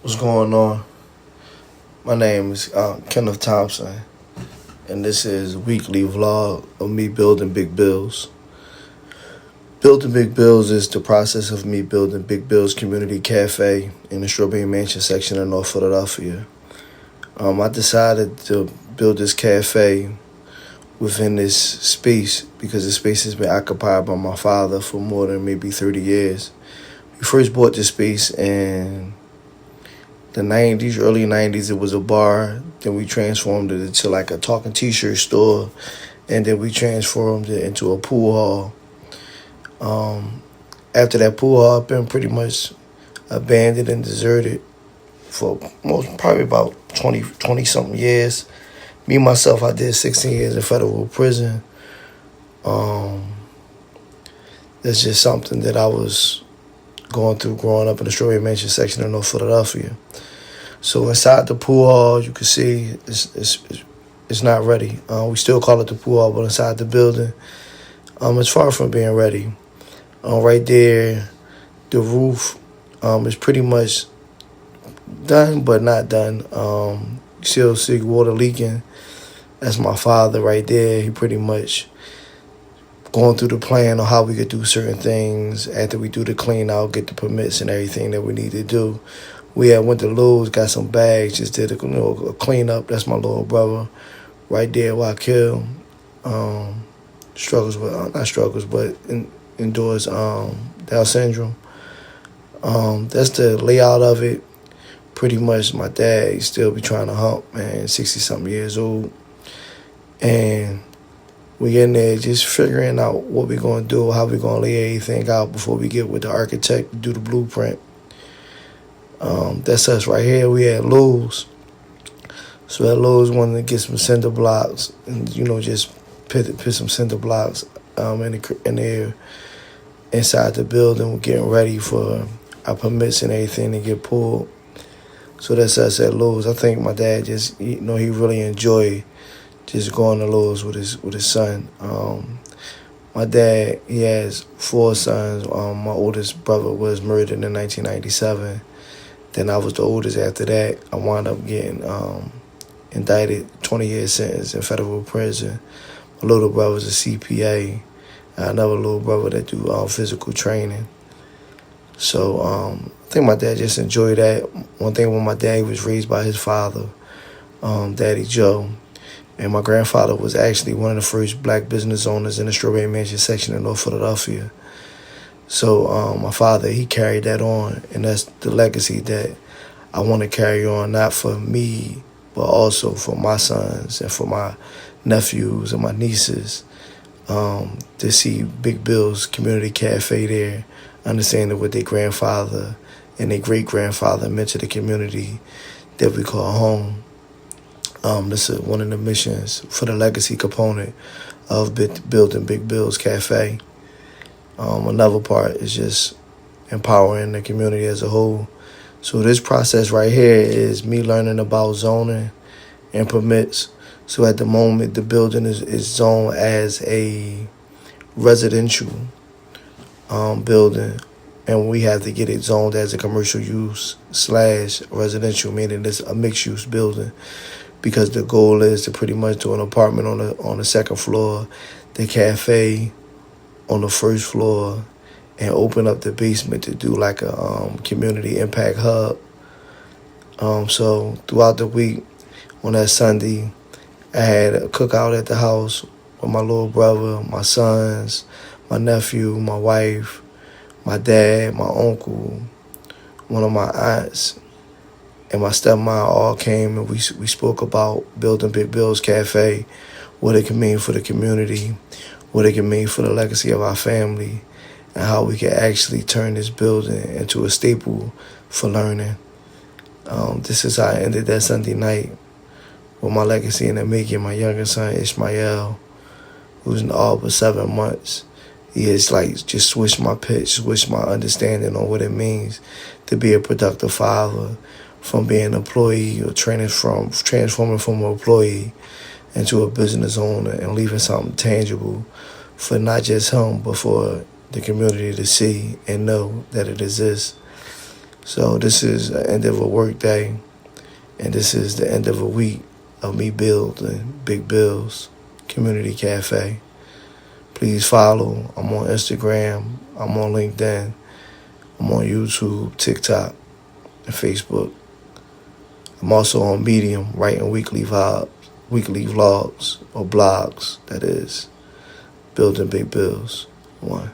What's going on? My name is Kenneth Thompson, and this is a weekly vlog of me building big bills. Building big bills is the process of me building Big Bills Community Cafe in the Strawberry Mansion section of North Philadelphia. I decided to build this cafe within this space because the space has been occupied by my father for more than maybe 30 years. We first bought this space in the 90s, early 90s. It was a bar. Then we transformed it into like a talking t-shirt store. And then we transformed it into a pool hall. After that pool hall had been pretty much abandoned and deserted for probably about 20 something years. Me, myself, I did 16 years in federal prison. That's just something that I was going through growing up in the Strawberry Mansion section of North Philadelphia. So inside the pool hall, you can see it's not ready. We still call it the pool hall, but inside the building, it's far from being ready. Right there, the roof is pretty much done, but not done. You still see water leaking. That's my father right there. He pretty much going through the plan on how we could do certain things after we do the clean out, get the permits and everything that we need to do. We had went to Lowe's, got some bags, just did a clean up. That's my little brother right there, Wakil. Endures Down syndrome. That's the layout of it. Pretty much my dad, he still be trying to hump, man, 60-something years old. And we in there just figuring out what we going to do, how we going to lay everything out before we get with the architect to do the blueprint. That's us right here. We at Lowe's. So at Lowe's, wanted to get some cinder blocks and, just put some cinder blocks in there inside the building. We're getting ready for our permits and everything to get pulled. So that's us at Lowe's. I think my dad just, he really enjoyed just going to Lowe's with his son. My dad, he has 4 sons. My oldest brother was murdered in 1997. Then I was the oldest after that. I wound up getting indicted, 20-year sentence in federal prison. My little brother's a CPA. Another little brother that do physical training. So I think my dad just enjoyed that. One thing, when my dad was raised by his father, Daddy Joe, and my grandfather was actually one of the first black business owners in the Strawberry Mansion section in North Philadelphia. So my father, he carried that on, and that's the legacy that I want to carry on, not for me, but also for my sons and for my nephews and my nieces, to see Big Bill's Community Cafe there, understanding what their grandfather and their great-grandfather meant to the community that we call home. This is one of the missions for the legacy component of building Big Bill's Cafe. Another part is just empowering the community as a whole. So this process right here is me learning about zoning and permits. So at the moment, the building is zoned as a residential building, and we have to get it zoned as a commercial use / residential, meaning it's a mixed use building, because the goal is to pretty much do an apartment on the second floor, the cafe on the first floor, and open up the basement to do like a community impact hub. So throughout the week, on that Sunday, I had a cookout at the house with my little brother, my sons, my nephew, my wife, my dad, my uncle, one of my aunts, and my stepmom all came, and we spoke about building Big Bill's Cafe, what it can mean for the community, what it can mean for the legacy of our family, and how we can actually turn this building into a staple for learning. This is how I ended that Sunday night with my legacy in the making. My younger son, Ishmael, who's in all but 7 months, he has just switched my pitch, switched my understanding on what it means to be a productive father, from being an employee or transforming from an employee into a business owner and leaving something tangible for not just him, but for the community to see and know that it exists. So this is the end of a work day, and this is the end of a week of me building Big Bill's Community Cafe. Please follow. I'm on Instagram. I'm on LinkedIn. I'm on YouTube, TikTok, and Facebook. I'm also on Medium, writing weekly vlogs, or blogs, that is. Building Big Bills. 1.